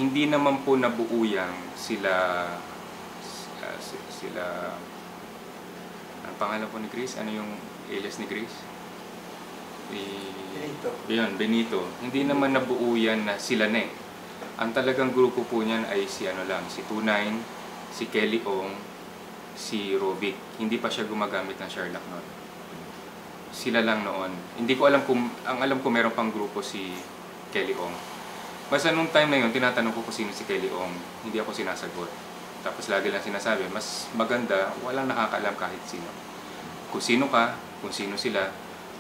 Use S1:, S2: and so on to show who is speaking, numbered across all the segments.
S1: hindi naman po nabuo yan sila, ang pangalan po ni Grace? Ano yung alias ni Grace?
S2: Benito.
S1: Yun, Benito. Hindi naman nabuo yan na sila na eh. Ang talagang grupo po niyan ay si ano lang, si 29, si Kelly Ong, si Rovic. Hindi pa siya gumagamit ng Sherlock noon. Sila lang noon. Hindi ko alam kung, ang alam ko meron pang grupo si Kelly Ong. Basta nung time na yun, tinatanong ko kung sino si Kelly Ong. Hindi ako sinasagot. Tapos lagi lang sinasabi, mas maganda, walang nakakaalam kahit sino. Kung sino ka, kung sino sila,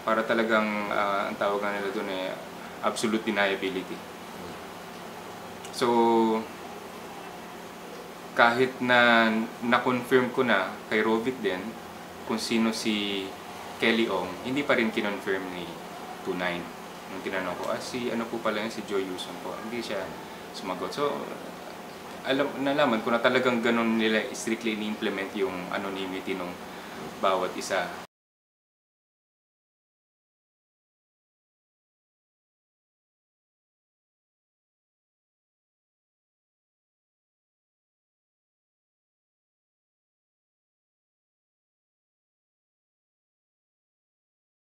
S1: para talagang ang tawag nga nila doon ay absolute deniability. So, kahit na na-confirm ko na kay Rovic din kung sino si Kelly Ong, hindi pa rin kinonfirm ni 29. Nung tinanong ko, si ano po pala yun, si Joy Yuson po. Hindi siya sumagot. So, nalaman ko na talagang ganun nila strictly ni-implement yung anonymity ng bawat isa.